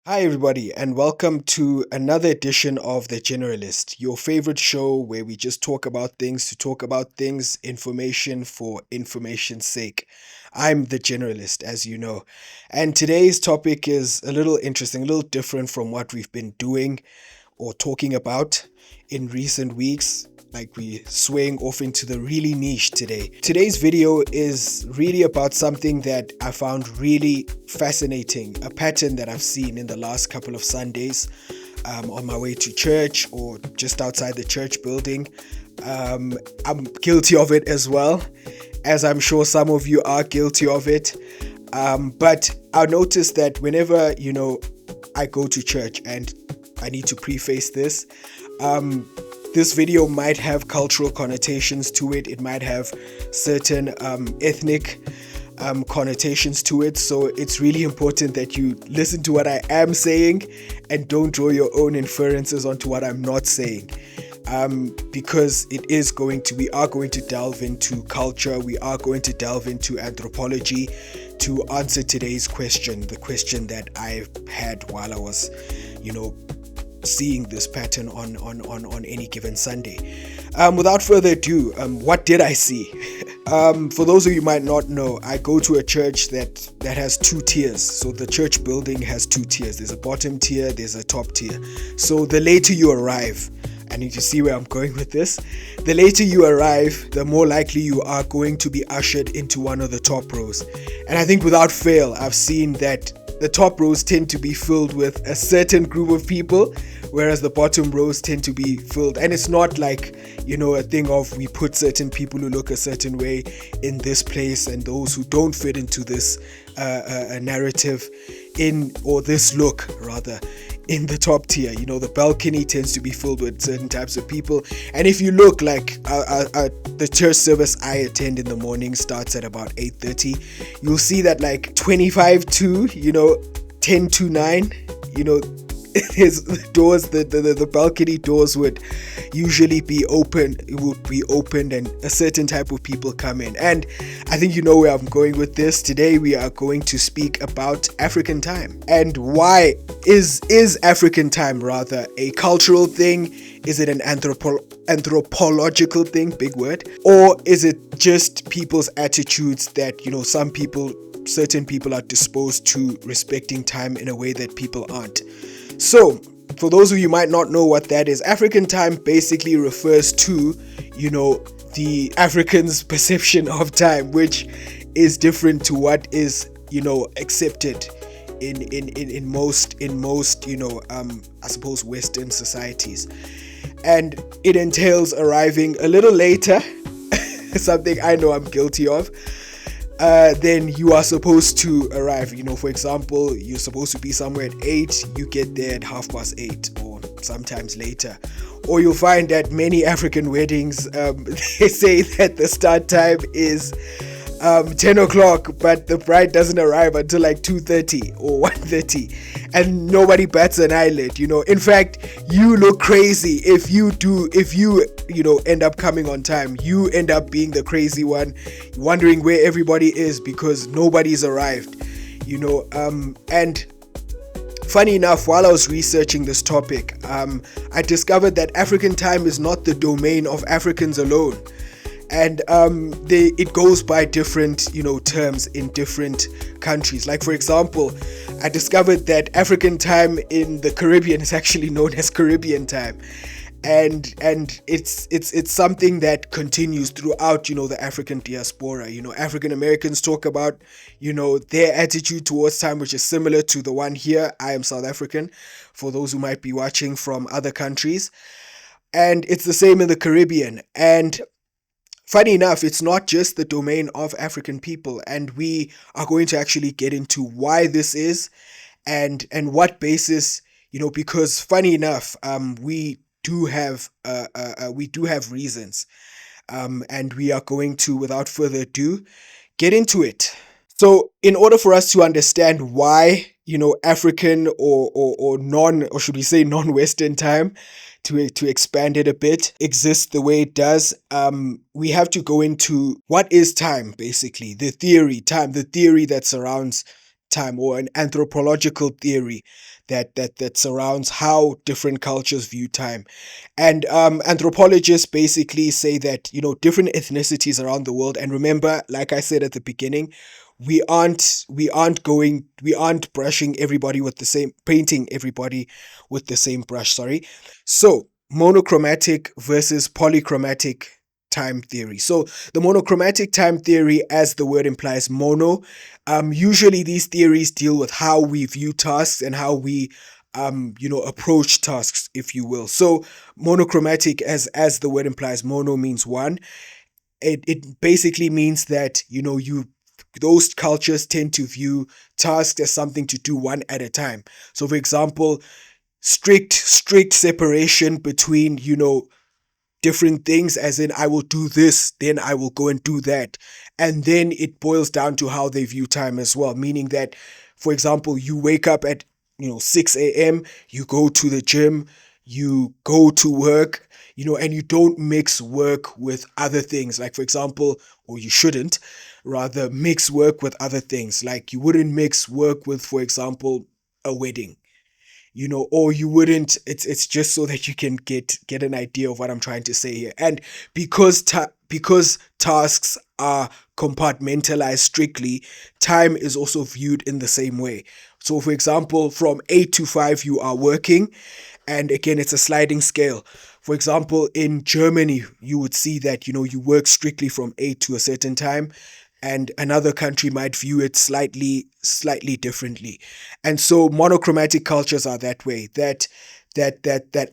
Hi, everybody, and welcome to another edition of The Generalist, your favorite show where we just talk about things to talk about things, information for information's sake. I'm The Generalist, as you know, and today's topic is a little interesting, a little different from what we've been doing or talking about in recent weeks. Like we swaying off into the really niche today. Today's video is really about something that I found really fascinating, a pattern that I've seen in the last couple of Sundays on my way to church or just outside the church building. I'm guilty of it as well, as I'm sure some of you are guilty of it. But I noticed that whenever, I go to church, and I need to preface this, this video might have cultural connotations to it. It might have certain ethnic connotations to it. So it's really important that you listen to what I am saying and don't draw your own inferences onto what I'm not saying. Because we are going to delve into culture. We are going to delve into anthropology to answer today's question, the question that I had while I was, seeing this pattern on any given Sunday. Without further ado, what did I see? For those of you who might not know, I go to a church that has two tiers. So the church building has two tiers. There's a bottom tier, there's a top tier. So the later you arrive, and you see where I'm going with this, the later you arrive, the more likely you are going to be ushered into one of the top rows. And I think without fail, I've seen that the top rows tend to be filled with a certain group of people, whereas the bottom rows tend to be filled. And it's not like, a thing of we put certain people who look a certain way in this place and those who don't fit into this narrative or this look rather in the top tier. The balcony tends to be filled with certain types of people. And if you look like the church service I attend in the morning starts at about 8:30, you'll see that like 25 to 10 to 9, his doors, the balcony doors would usually be open. It would be opened and a certain type of people come in. And I think you know where I'm going with this. Today we are going to speak about African time. And why is African time rather a cultural thing? Is it an anthropological thing, big word? Or is it just people's attitudes that, certain people are disposed to respecting time in a way that people aren't? So, for those of you who might not know what that is, African time basically refers to, the African's perception of time, which is different to what is, accepted in most, I suppose Western societies. And it entails arriving a little later, something I know I'm guilty of, then you are supposed to arrive. For example, you're supposed to be somewhere at 8, you get there at 8:30 or sometimes later. Or you'll find that many African weddings, they say that the start time is 10 o'clock, but the bride doesn't arrive until like 2:30 or 1:30, and nobody bats an eyelid. In fact, you look crazy if you end up coming on time. You end up being the crazy one, wondering where everybody is because nobody's arrived. And funny enough, while I was researching this topic, I discovered that African time is not the domain of Africans alone. And it goes by different, terms in different countries. Like, for example, I discovered that African time in the Caribbean is actually known as Caribbean time. And it's something that continues throughout, the African diaspora. African Americans talk about, their attitude towards time, which is similar to the one here. I am South African, for those who might be watching from other countries. And it's the same in the Caribbean. And funny enough, it's not just the domain of African people, and we are going to actually get into why this is and what basis, because funny enough, we do have reasons, and we are going to, without further ado, get into it. So, in order for us to understand why, African or non, or should we say non-Western time, to expand it a bit, exists the way it does, we have to go into what is time, basically, the theory that surrounds time, or an anthropological theory that surrounds how different cultures view time. And anthropologists basically say that, different ethnicities around the world, and remember, like I said at the beginning, we aren't brushing everybody with the same, painting everybody with the same brush, sorry. So monochromatic versus polychromatic time theory. So the monochromatic time theory, as the word implies, mono, usually these theories deal with how we view tasks and how we approach tasks, if you will. So monochromatic, as the word implies, mono means one. It basically means that, those cultures tend to view tasks as something to do one at a time. So for example, strict separation between, different things, as in I will do this, then I will go and do that. And then it boils down to how they view time as well, meaning that, for example, you wake up at 6 a.m., you go to the gym, you go to work, and you don't mix work with other things. Like, for example, or you shouldn't rather mix work with other things. Like, you wouldn't mix work with, for example, a wedding, or you wouldn't. It's just so that you can get an idea of what I'm trying to say here. And because tasks are compartmentalized strictly, time is also viewed in the same way. So for example, from 8 to 5 you are working, and again, it's a sliding scale. For example, in Germany, you would see that, you work strictly from 8 to a certain time, and another country might view it slightly differently. And so monochromatic cultures are that way, that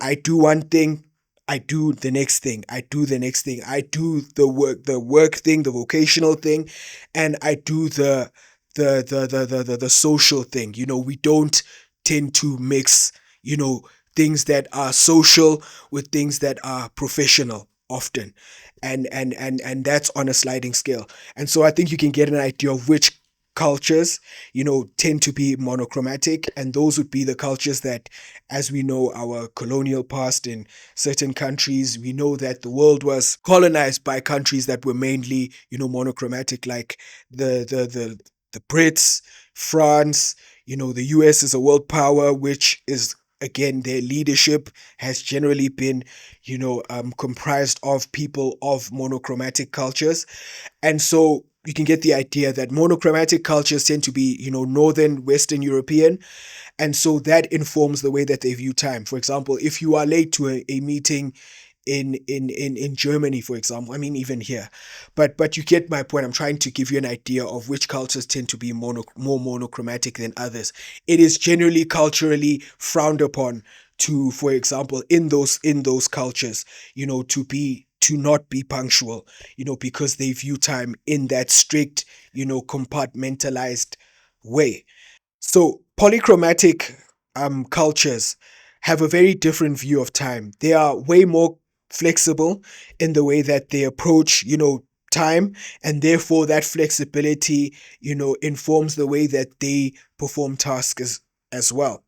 I do one thing, I do the next thing, I do the next thing, I do the work thing, the vocational thing, and I do the social thing. We don't tend to mix, things that are social with things that are professional often. And that's on a sliding scale. And so I think you can get an idea of which cultures, tend to be monochromatic. And those would be the cultures that, as we know, our colonial past in certain countries, we know that the world was colonized by countries that were mainly, monochromatic, like the Brits, France. The US is a world power, which is, again, their leadership has generally been, comprised of people of monochromatic cultures. And so you can get the idea that monochromatic cultures tend to be, northern Western European. And so that informs the way that they view time. For example, if you are late to a meeting in Germany, for example, I mean, even here, but you get my point. I'm trying to give you an idea of which cultures tend to be more monochromatic than others. It is generally culturally frowned upon to, for example, in those cultures, to not be punctual, because they view time in that strict, compartmentalized way. So polychromatic cultures have a very different view of time. They are way more flexible in the way that they approach, time, and therefore that flexibility, informs the way that they perform tasks as well.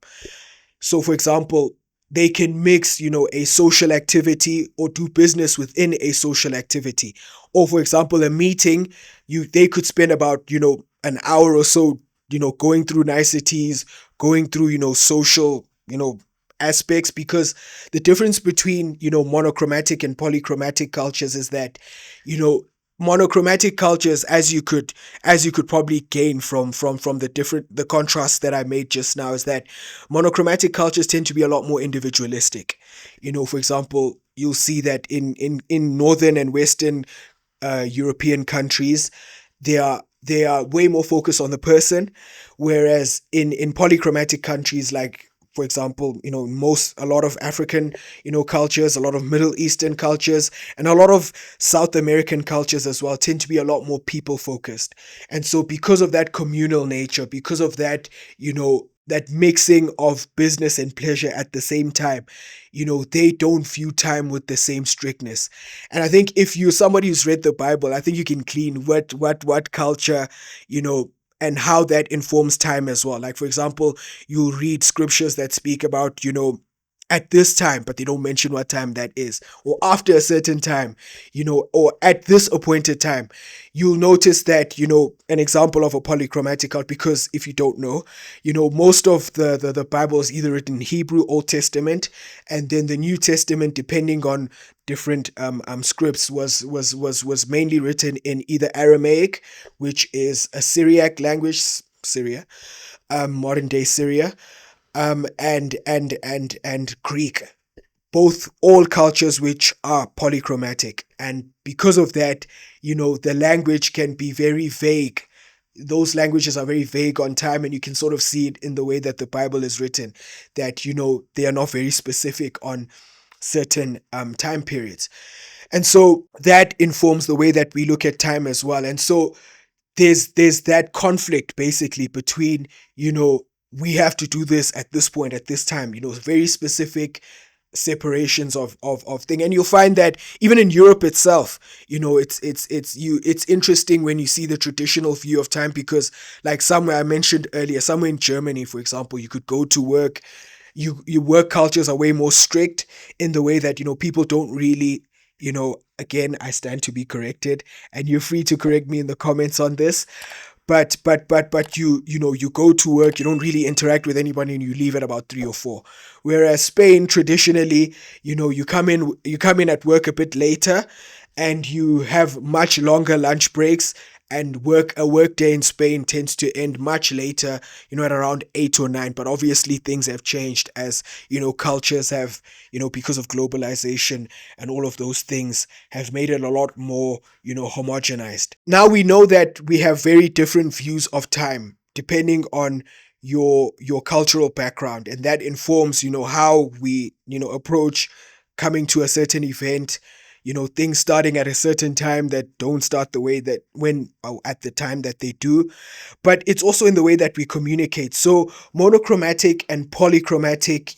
So, for example, they can mix, a social activity or do business within a social activity. Or, for example, a meeting, they could spend about, an hour or so, going through niceties, going through, social, aspects, because the difference between, monochromatic and polychromatic cultures is that, you know, monochromatic cultures, as you could probably gain from the contrast that I made just now, is that monochromatic cultures tend to be a lot more individualistic. For example, you'll see that in northern and western European countries, they are way more focused on the person, whereas in polychromatic countries, like, for example, a lot of African, cultures, a lot of Middle Eastern cultures, and a lot of South American cultures as well, tend to be a lot more people focused. And so, because of that communal nature, because of that, that mixing of business and pleasure at the same time, they don't view time with the same strictness. And I think if you're somebody who's read the Bible, I think you can clean what culture, you know, and how that informs time as well. Like, for example, you'll read scriptures that speak about, at this time, but they don't mention what time that is, or after a certain time, or at this appointed time. You'll notice that, an example of a polychromatic art, because if you don't know, most of the Bible is either written in Hebrew, Old Testament, and then the New Testament, depending on different scripts, was mainly written in either Aramaic, which is a Syriac language, Syria, modern day Syria, and Greek, both all cultures which are polychromatic. And because of that, the language can be very vague. Those languages are very vague on time, and you can sort of see it in the way that the Bible is written, that they are not very specific on certain time periods. And so that informs the way that we look at time as well. And so there's that conflict basically between, we have to do this at this point, at this time, very specific separations of thing. And you'll find that even in Europe itself, it's interesting when you see the traditional view of time, because like somewhere I mentioned earlier, somewhere in Germany, for example, you could go to work, you work cultures are way more strict in the way that, people don't really, again, I stand to be corrected, and you're free to correct me in the comments on this. But you go to work, you don't really interact with anybody, and you leave at about 3 or 4. Whereas Spain, traditionally, you come in at work a bit later, and you have much longer lunch breaks, and a work day in Spain tends to end much later, at around 8 or 9. But obviously things have changed as, cultures have, because of globalization and all of those things, have made it a lot more, homogenized. Now we know that we have very different views of time depending on your cultural background, and that informs, how we, approach coming to a certain event, things starting at a certain time that don't start the way that when at the time that they do. But it's also in the way that we communicate. So monochromatic and polychromatic,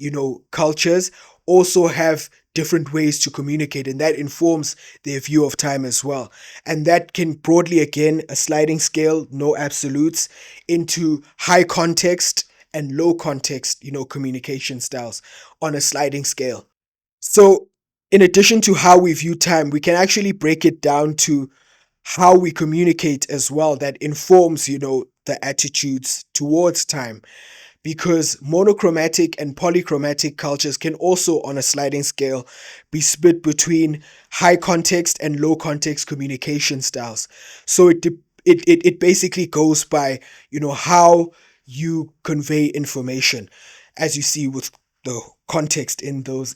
cultures also have different ways to communicate, and that informs their view of time as well. And that can broadly, again, a sliding scale, no absolutes, into high context and low context, communication styles on a sliding scale. So, in addition to how we view time, we can actually break it down to how we communicate as well. That informs, the attitudes towards time, because monochromatic and polychromatic cultures can also, on a sliding scale, be split between high context and low context communication styles. So it basically goes by, how you convey information, as you see with the context in those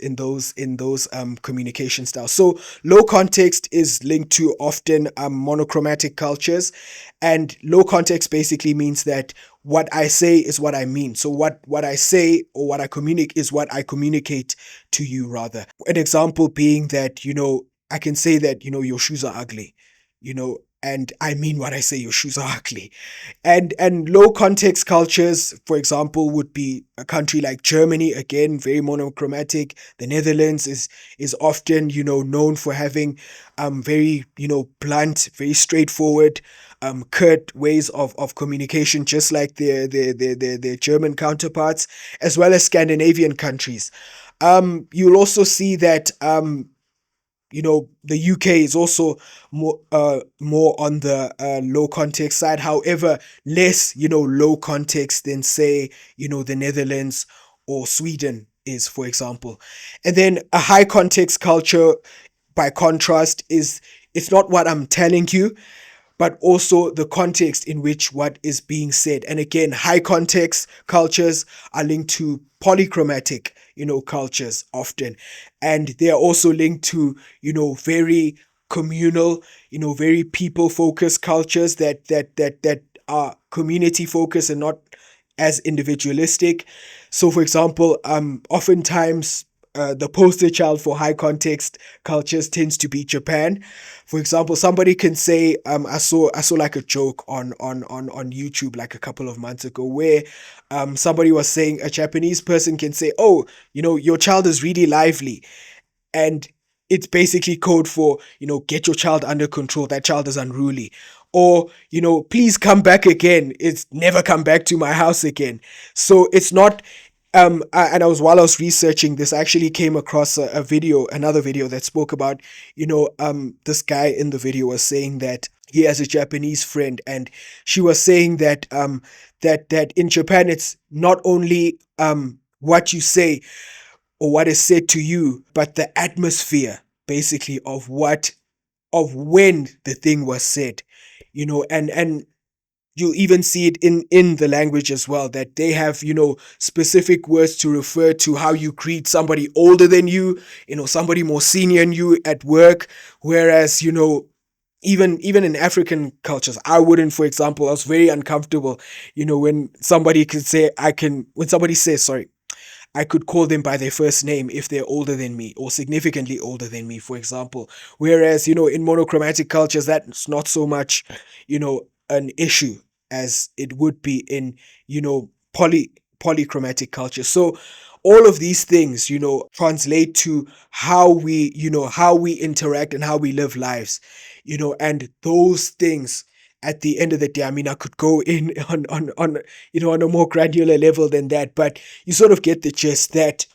communication styles. So low context is linked to often monochromatic cultures, and low context basically means that what I say is what I mean. So what I say or what I communicate is what I communicate to you, rather. An example being that, I can say that, your shoes are ugly, and I mean what I say, your shoes are ugly. And low context cultures, for example, would be a country like Germany, again very monochromatic. The Netherlands is often, known for having very, blunt, very straightforward, curt ways of communication, just like their German counterparts, as well as Scandinavian countries. You'll also see that, the UK is also more on the low context side. However, less, low context than, say, the Netherlands or Sweden is, for example. And then a high context culture, by contrast, is it's not what I'm telling you, but also the context in which what is being said. And again, high context cultures are linked to polychromatic, cultures often. And they are also linked to, very communal, very people focused cultures that are community focused and not as individualistic. So, for example, oftentimes the poster child for high context cultures tends to be Japan. For example, somebody can say, I saw like a joke on YouTube like a couple of months ago, where somebody was saying, a Japanese person can say, "Oh, your child is really lively," and it's basically code for, get your child under control, that child is unruly. Or, please come back again, it's never come back to my house again. So it's not And I was while I was researching this, I actually came across another video that spoke about, this guy in the video was saying that he has a Japanese friend, and she was saying that that in Japan it's not only what you say or what is said to you, but the atmosphere basically of when the thing was said, and you'll even see it in the language as well, that they have specific words to refer to how you greet somebody older than you, somebody more senior than you at work. Whereas even in African cultures, I wouldn't, for example, I was very uncomfortable when somebody could say I can when somebody says, sorry, I could call them by their first name if they're older than me or significantly older than me, for example. Whereas, in monochromatic cultures, that's not so much, an issue as it would be in, polychromatic culture. So all of these things, translate to how we interact and how we live lives, and those things at the end of the day, I mean, I could go in on a more granular level than that, but you sort of get the gist that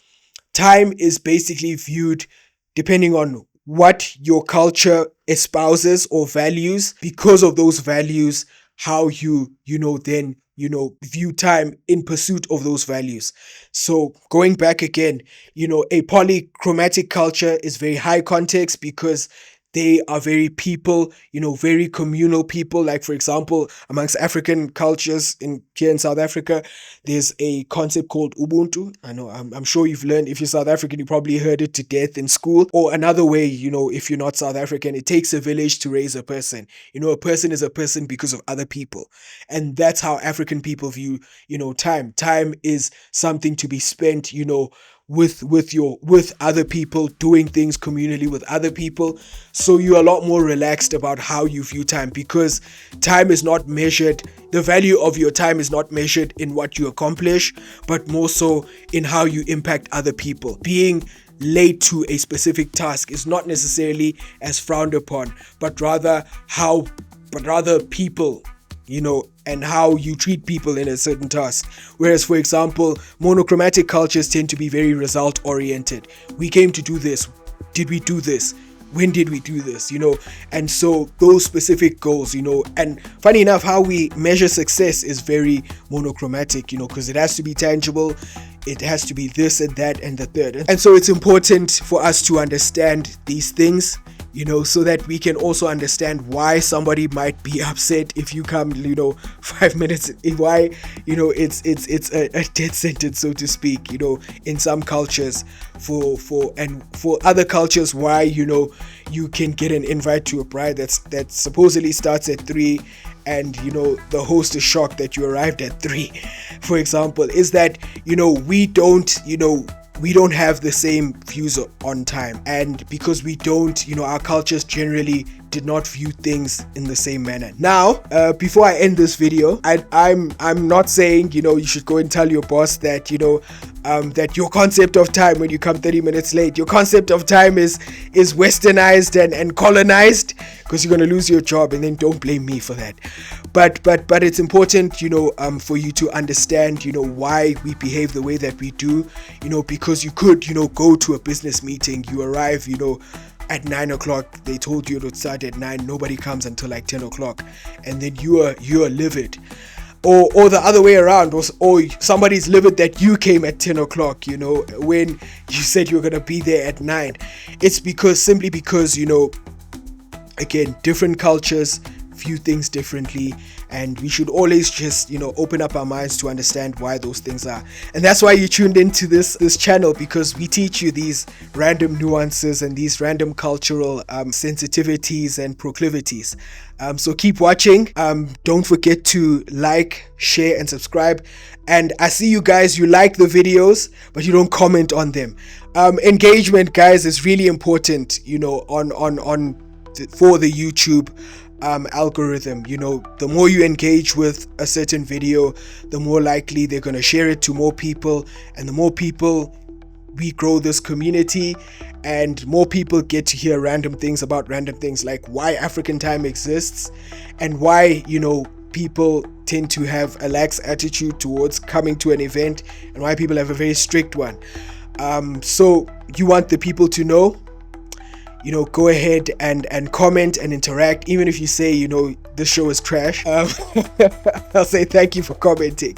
time is basically viewed depending on what your culture espouses or values. Because of those values, how then view time in pursuit of those values. So going back again, a polychromatic culture is very high context because they are very people, very communal people. Like, for example, amongst African cultures here in South Africa, there's a concept called Ubuntu. I know, I'm sure you've learned, if you're South African, you probably heard it to death in school. Or another way, if you're not South African, it takes a village to raise a person. A person is a person because of other people. And that's how African people view, time. Time is something to be spent, with other people, doing things communally with other people. So you're a lot more relaxed about how you view time, because time is not measured, the value of your time is not measured in what you accomplish, but more so in how you impact other people. Being late to a specific task is not necessarily as frowned upon, but rather people, and how you treat people in a certain task. Whereas, for example, monochromatic cultures tend to be very result oriented. We came to do this. Did we do this? When did we do this? And so those specific goals, and funny enough, how we measure success is very monochromatic, because it has to be tangible. It has to be this and that and the third. And so it's important for us to understand these things, so that we can also understand why somebody might be upset if you come, 5 minutes, why, it's a death sentence, so to speak, in some cultures. For other cultures, why, you can get an invite to a bride that supposedly starts at 3, and the host is shocked that you arrived at 3, for example, is that we don't have the same views on time. And because we don't, our cultures generally did not view things in the same manner. Now, before I end this video, I'm not saying, you should go and tell your boss that, that your concept of time when you come 30 minutes late, your concept of time is westernized and colonized, because you're going to lose your job, and then don't blame me for that. But it's important, for you to understand, why we behave the way that we do, because you could, go to a business meeting, you arrive, at 9 o'clock, they told you to start at 9, nobody comes until like 10 o'clock, and then you are livid. Or the other way around, or somebody's livid that you came at 10 o'clock, when you said you were going to be there at 9. It's simply because, again, different cultures view things differently, and we should always just open up our minds to understand why those things are. And that's why you tuned into this channel, because we teach you these random nuances and these random cultural sensitivities and proclivities. So keep watching. Don't forget to like, share, and subscribe. And I see you guys, you like the videos, but you don't comment on them. Engagement, guys, is really important, for the YouTube algorithm. The more you engage with a certain video, the more likely they're going to share it to more people, and the more people we grow this community, and more people get to hear random things about random things, like why African time exists, and why people tend to have a lax attitude towards coming to an event and why people have a very strict one. So you want the people to know, go ahead and comment and interact. Even if you say, this show is trash, I'll say thank you for commenting.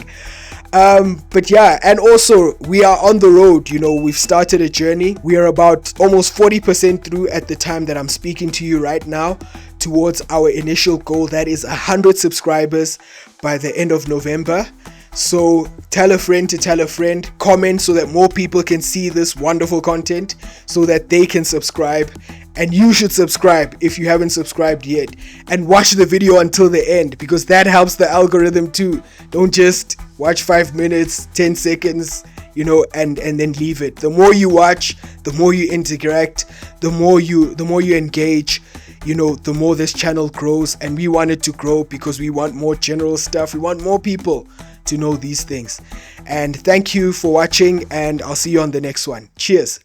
But yeah, and also we are on the road. We've started a journey. We are about almost 40% through at the time that I'm speaking to you right now, towards our initial goal, that is 100 subscribers by the end of November. So tell a friend to tell a friend, comment so that more people can see this wonderful content, so that they can subscribe. And you should subscribe if you haven't subscribed yet, and watch the video until the end, because that helps the algorithm too. Don't just watch 5 minutes, 10 seconds, and then leave it. The more you watch, the more you interact, the more you engage, the more this channel grows. And we want it to grow because we want more general stuff. We want more people to know these things. And thank you for watching, and I'll see you on the next one. Cheers.